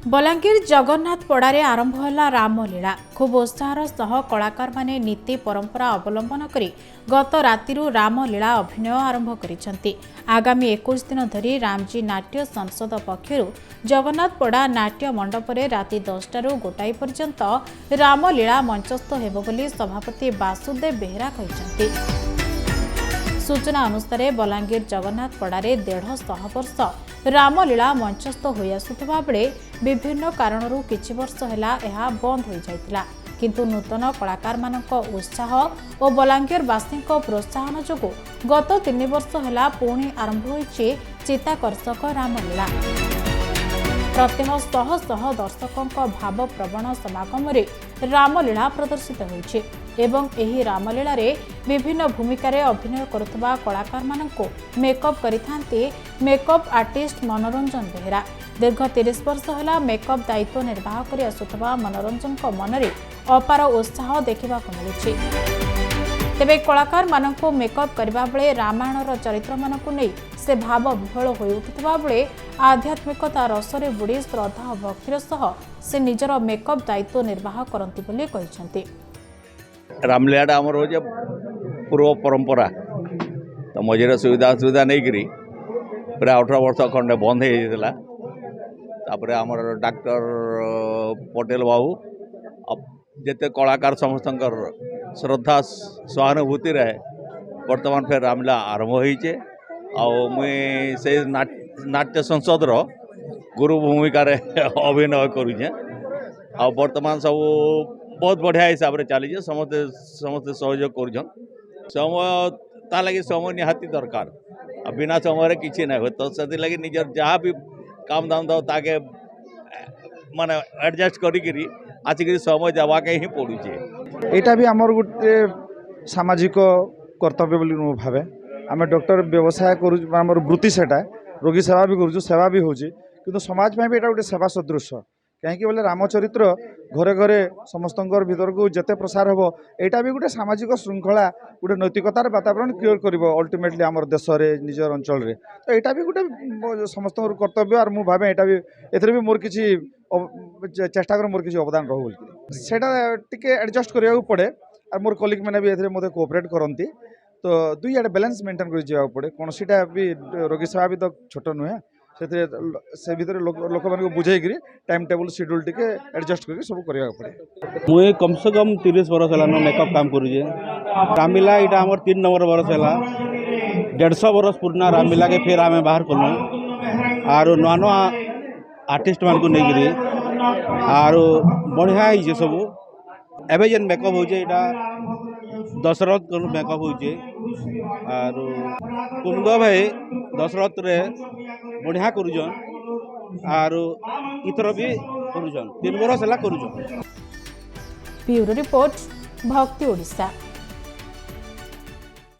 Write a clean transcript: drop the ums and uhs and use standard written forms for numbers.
बलांगीर जगन्नाथ पड़ारे आरंभ है रामलीला। खूब उत्साहर सह कलाकार माने नीति परंपरा अवलंबन करी गत रातिरु रामलीला अभिनय आरंभ करिसेंती। आगामी 21 दिन धरी रामजी नाट्य संसद पक्षरु जगन्नाथ पड़ा नाट्य मंडपरे राति 10टारू गोटाई पर्यंत रामलीला मंचस्थ हेबो बोली सभापति वासुदेव बेहेरा कहिसेंती। सूचना अनुसार बलांगीर जगन्नाथ पड़ारे 150 वर्ष रामलीला मंचस्थ हो आसुथिबा बेले विभिन्न कारणरू किछि वर्ष ହେଲା ଏହା बंद हो जाइतिला, किंतु नूतन कलाकार मानक उत्साह और बलांगीर वासी प्रोत्साहन जोगु गत 3 वर्ष ହେଲା पुणी आरंभ होइछि चित्ताकर्षक रामलीला। प्रत्यह शह शह दर्शकों भाव प्रवण समागम रामलीला प्रदर्शित होइछि एवं एही रामलीला रे विभिन्न भूमिकार अभिनय करुवा कलाकार मानकु मेकअप करिथांती मेकअप आर्टिस्ट मनोरंजन बेहेरा। दीर्घ 30 वर्ष है मेकअप दायित्व निर्वाह कर आसुवा मनोरंजन मनरे अपार उत्साह देखा मिलुछि। तेबे कलाकार मानकु मेकअप करबा बेले रामायणर चरित्र मानकु नै से भाव विह्वल हो उठुवा बेले आध्यात्मिकता रसरे बुड़ी श्रद्धा और भक्तिर सह से निजर मेकअप दायित्व निर्वाह करती बोली कहिसेंती। रामलीला आमर हो पूर्व परंपरा तो मझे सुविधा सुविधा नहीं करी पूरा 18 वर्ष खंडे बंद हो आमर डॉक्टर पटेल बाबू जिते कलाकार समस्त श्रद्धा सहानुभूति रहे वर्तमान फिर रामलीला आरंभ होइछे मुई से नाट्य संसद रो गुरु भूमिका अभिनय करुचे आ वर्तमान सब बहुत बढ़िया हिसाब से चली समस्ते समस्ते सहयोग कर समय ता लगी समय निहाती दरकार बिना समय किसी ना हो तो से लगी निजर जहाँ भी काम दाम दो ताके माने एडजस्ट करी आसिक समय देवाके ही पड़ुचे। एटा भी आमर गोटे सामाजिक कर्तव्य बोली मु भावे आम डॉक्टर व्यवसाय कर वृत्ति सेटा रोगी सेवा भी करूँ सेवा भी होची किंतु समाज में भी एटा गोटे सेवा सदृश कहीं बोले रामचरित्र घरे घरे समस्त भीतर को जिते प्रसार हम यहाँ भी गोटे सामाजिक श्रृंखला गोटे नैतिकतार वातावरण क्रिएट कर अल्टीमेटली आम देश में निजर अंचल में तो यहाँ भी गोटे समस्त कर्तव्य और मुझे भावे यहाँ भी एथरे भी मोर किसी चेष्टा कर मोर किसी अवदान रहू टे एडजस्ट करा पड़े और मोर कलिग मैंने भी एथरे मते कोऑपरेट करती तो दुई आड़े बैलेंस मेंटेन कर जावा पड़े कौन सीटा भी रोगी सेवा भी तो छोट नुहे से भीतर लोक मान बुझे टाइम टेबल शेड्यूल टिके एडजस्ट करके सब करिया पड़े। मुझे कम से कम 30 वर्ष है मेकअप काम करुचे रामलीला यहाँ आम 3 नंबर वर्ष है 150 वर्ष पुराना रामलीला के फिर आम बाहर कलु आर नुआ नुआ आर्टिस्ट मान को नहीं आर बढ़िया है सब एवं जेन मेकअप हो दशरथ मेकअप हो कुंद भाई दशरथ रे बढ़िया करुछन आर इतर भी करुछन 3 बरस है करुछन। ब्यूरो रिपोर्ट भक्ति ओडिशा।